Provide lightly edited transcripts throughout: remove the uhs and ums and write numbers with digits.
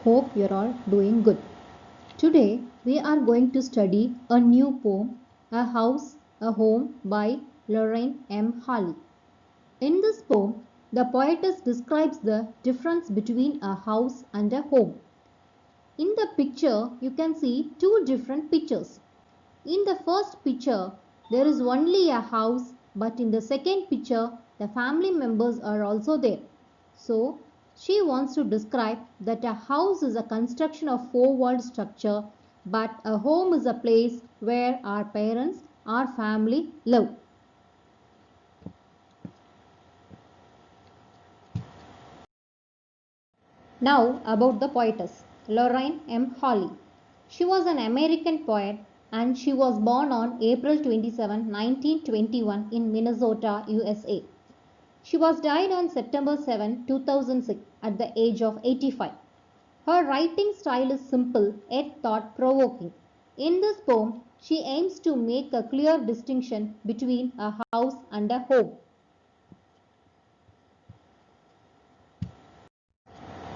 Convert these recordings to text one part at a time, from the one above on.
Hope you're all doing good. Today we are going to study a new poem, A House, a Home by Lorraine M. Halley. In this poem, the poetess describes the difference between a house and a home. In the picture, you can see two different pictures. In the first picture, there is only a house, but in the second picture, the family members are also there. So, she wants to describe that a house is a construction of four-walled structure, but a home is a place where our parents, our family live. Now about the poetess, Lorraine M. Halley. She was an American poet and she was born on April 27, 1921 in Minnesota, USA. She was died on September 7, 2006 at the age of 85. Her writing style is simple yet thought-provoking. In this poem, she aims to make a clear distinction between a house and a home.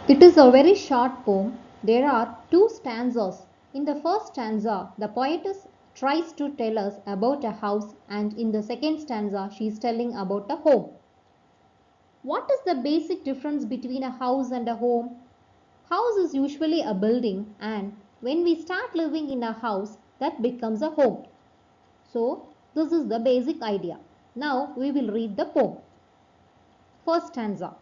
It is a very short poem. There are two stanzas. In the first stanza, the poetess tries to tell us about a house, and in the second stanza, she is telling about a home. What is the basic difference between a house and a home? House is usually a building, and when we start living in a house, that becomes a home. So, this is the basic idea. Now, we will read the poem. First stanza.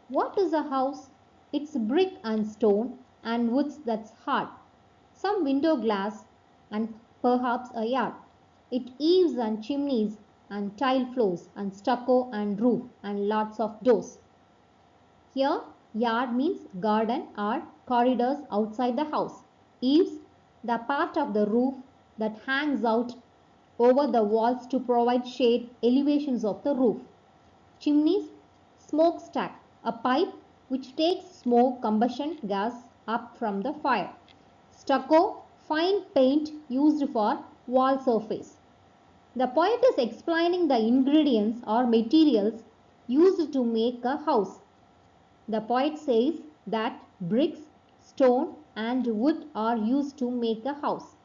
What is a house? It's brick and stone and woods that's hard. Some window glass and perhaps a yard. It eaves and chimneys and tile floors and stucco and roof and lots of doors. Here, yard means garden or corridors outside the house. Eaves, the part of the roof that hangs out over the walls to provide shade elevations of the roof. Chimneys, smokestack, a pipe which takes smoke combustion gas up from the fire. Stucco, fine paint used for wall surface. The poet is explaining the ingredients or materials used to make a house. The poet says that bricks, stone and wood are used to make a house.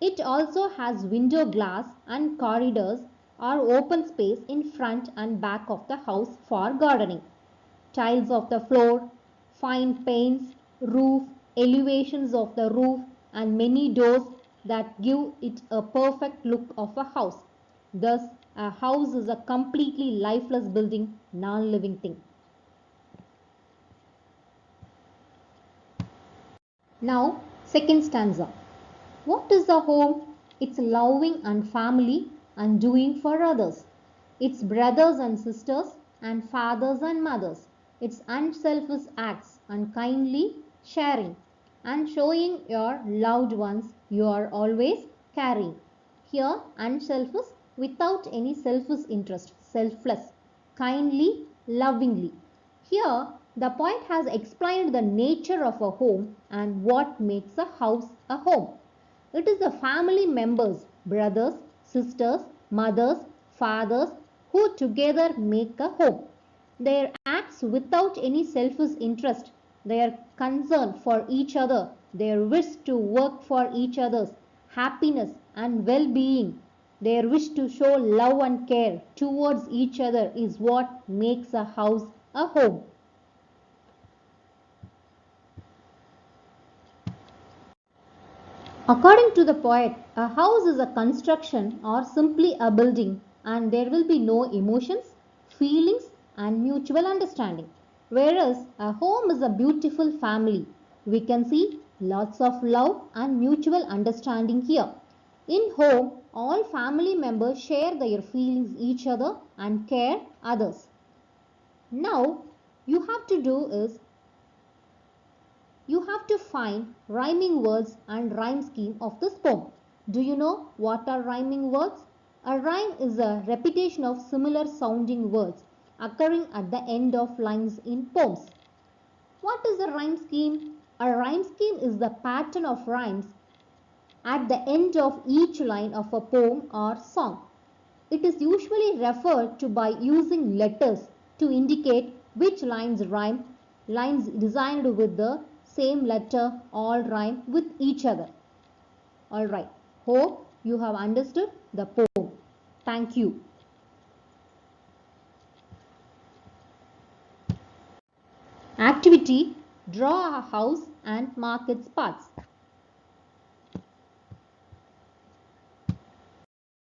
It also has window glass and corridors or open space in front and back of the house for gardening. Tiles of the floor, fine paints, roof, elevations of the roof and many doors that give it a perfect look of a house. Thus, a house is a completely lifeless building, non-living thing. Now, second stanza. What is a home? It's loving and family and doing for others. It's brothers and sisters and fathers and mothers. It's unselfish acts and kindly sharing and showing your loved ones you are always caring. Here, unselfish without any selfish interest, selfless, kindly, lovingly. Here, the poet has explained the nature of a home and what makes a house a home. It is the family members, brothers, sisters, mothers, fathers, who together make a home. Their acts without any selfish interest, their concern for each other, their wish to work for each other's happiness and well-being, their wish to show love and care towards each other is what makes a house a home. According to the poet, a house is a construction or simply a building, and there will be no emotions, feelings, and mutual understanding. Whereas a home is a beautiful family. We can see lots of love and mutual understanding here. In home, all family members share their feelings each other and care others. Now, you have to do is you have to find rhyming words and rhyme scheme of this poem. Do you know what are rhyming words? A rhyme is a repetition of similar sounding words occurring at the end of lines in poems. What is a rhyme scheme? A rhyme scheme is the pattern of rhymes at the end of each line of a poem or song. It is usually referred to by using letters to indicate which lines rhyme, lines designed with the same letter all rhyme with each other. Alright, hope you have understood the poem. Thank you. Activity: draw a house and mark its parts.